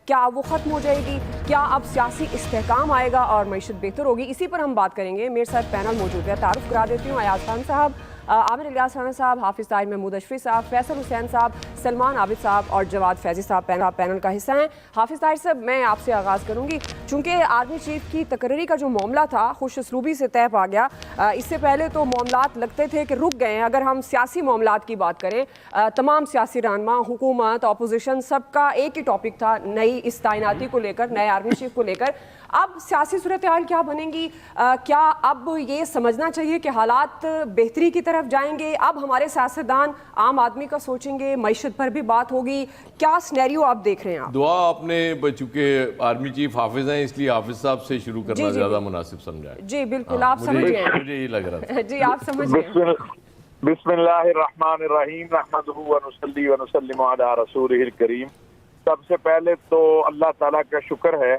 क्या वो ख़त्म हो जाएगी, क्या अब सियासी इस्तेहकाम आएगा और मईशत बेहतर होगी, इसी पर हम बात करेंगे। मेरे साथ पैनल मौजूद है। तारुफ करा देती हूँ। अयाज खान साहब, आमिर इलियास राना साहब, हाफिज़ ताज महमूद अशफी साहब, फैसल हुसैन साहब, सलमान आबिद साहब और जवाद फैज़ी साहब पैनल का हिस्सा हैं। हाफिज़ ताज साहब, मैं आपसे आगाज़ करूँगी। चूँकि आर्मी चीफ की तकरीरी का जो मामला था खुश उसलूबी से तय पा गया। इससे पहले तो मामलात लगते थे कि रुक गए हैं। अगर हम सियासी मामलात की बात करें, तमाम सियासी रहनुमा, हुकूमत, अपोजिशन, सबका एक ही टॉपिक था, नई इस तैनाती को लेकर, नए आर्मी चीफ को लेकर। अब सियासी सूरत हाल क्या बनेगी? क्या अब ये समझना चाहिए कि हालात बेहतरी की तरफ जाएंगे? अब हमारे सियासतदान आम आदमी का सोचेंगे, मईशत पर भी बात होगी? क्या सिनेरियो आप देख रहे हैं? दुआ आपने, चूंकि आर्मी चीफ हाफिज हैं, इसलिए हाफिज साहब से शुरू करना ज्यादा मुनासिब समझा है। जी बिल्कुल, आप समझ गए। मुझे यही लग रहा था। जी आप समझ गए। बिस्मिल्लाहिर्रहमानिर्रहीम, नहमदुहु व नुसल्ली व नुसल्लिमु अला रसूलिहिल करीम। सबसे पहले तो अल्लाह ताला का शुक्र है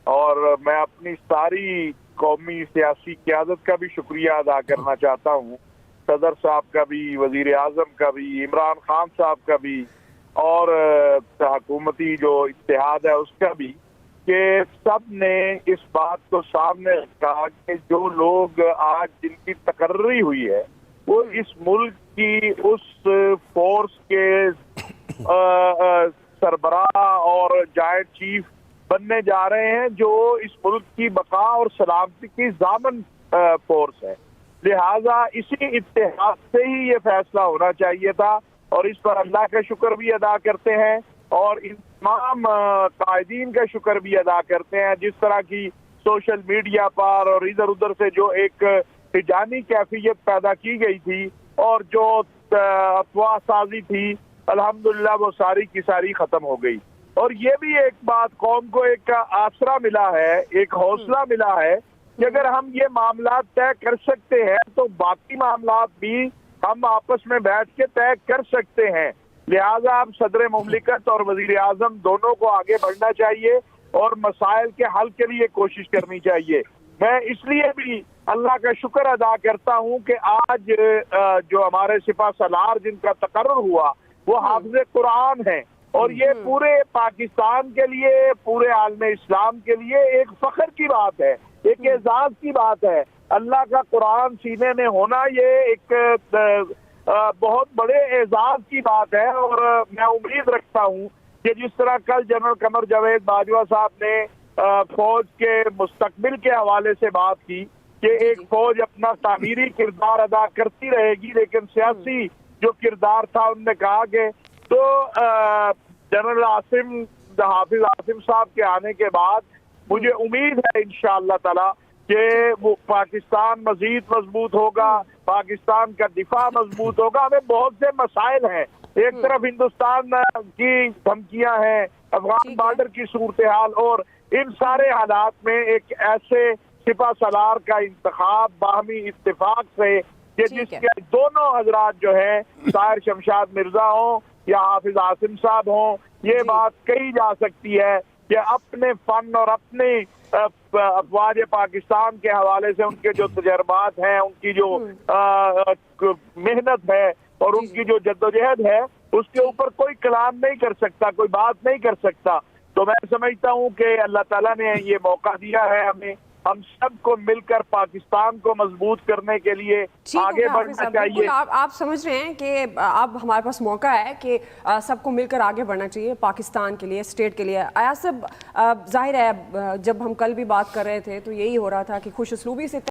और मैं अपनी सारी कौमी सियासी क़यादत का भी शुक्रिया अदा करना चाहता हूँ। सदर साहब का भी, वजीर आज़म का भी, इमरान खान साहब का भी और हुकूमती जो इत्तेहाद है उसका भी, कि सब ने इस बात को सामने रखा कि जो लोग आज जिनकी तकर्री हुई है वो इस मुल्क की उस फोर्स के सरबराह और जायंट चीफ बनने जा रहे हैं जो इस मुल्क की बका और सलामती की ज़ामन फोर्स है। लिहाजा इसी इत्तेहाद से ही ये फैसला होना चाहिए था और इस पर अल्लाह का शुक्र भी अदा करते हैं और इन तमाम कायदीन का शुक्र भी अदा करते हैं। जिस तरह की सोशल मीडिया पर और इधर उधर से जो एक हिजानी कैफियत पैदा की गई थी और जो अफवाह साजी थी, अल्हम्दुलिल्लाह वो सारी की सारी खत्म हो गई। और ये भी एक बात, कौम को एक आसरा मिला है, एक हौसला मिला है कि अगर हम ये मामला तय कर सकते हैं तो बाकी मामला भी हम आपस में बैठ के तय कर सकते हैं। लिहाजा अब सदर मुमलिकत और वजीर आजम दोनों को आगे बढ़ना चाहिए और मसाइल के हल के लिए कोशिश करनी चाहिए। मैं इसलिए भी अल्लाह का शुक्र अदा करता हूँ कि आज जो हमारे सिपा सलार जिनका तकर्रुर हुआ वो हाफिज कुरान है और ये पूरे पाकिस्तान के लिए, पूरे आलम इस्लाम के लिए एक फख्र की बात है, एक एजाज की बात है। अल्लाह का कुरान सीने में होना ये एक बहुत बड़े एजाज की बात है और मैं उम्मीद रखता हूँ कि जिस तरह कल जनरल कमर जावेद बाजवा साहब ने फौज के मुस्तकबिल के हवाले से बात की कि एक फौज अपना तामीरी किरदार अदा करती रहेगी लेकिन सियासी जो किरदार था, उनने कहा कि तो जनरल हाफिज आसिम साहब के आने के बाद मुझे उम्मीद है इंशाअल्लाह ताला कि वो पाकिस्तान मजीद मजबूत होगा, पाकिस्तान का दिफा मजबूत होगा। हमें बहुत से मसाइल हैं, एक तरफ हिंदुस्तान की धमकियां हैं, अफगान बॉर्डर की सूरत हाल, और इन सारे हालात में एक ऐसे सिपा सलार का इंतखाब बाहमी इत्तेफाक से कि जिसके दोनों हजरात जो है, ताहिर शमशाद मिर्जा हो या हाफिज आसिम साहब हो, ये बात कही जा सकती है कि अपने फन और अपने अफवाज पाकिस्तान के हवाले से उनके जो तजर्बात हैं, उनकी जो मेहनत है और उनकी जो जद्दोजहद है, उसके ऊपर कोई कलाम नहीं कर सकता, कोई बात नहीं कर सकता। तो मैं समझता हूँ कि अल्लाह ताला ने ये मौका दिया है हमें, हम सबको मिलकर पाकिस्तान को मजबूत करने के लिए आगे बढ़ना चाहिए। आप समझ रहे हैं कि अब हमारे पास मौका है कि सबको मिलकर आगे बढ़ना चाहिए पाकिस्तान के लिए, स्टेट के लिए। अयाज साहब, जाहिर है जब हम कल भी बात कर रहे थे तो यही हो रहा था कि खुश उसलूबी से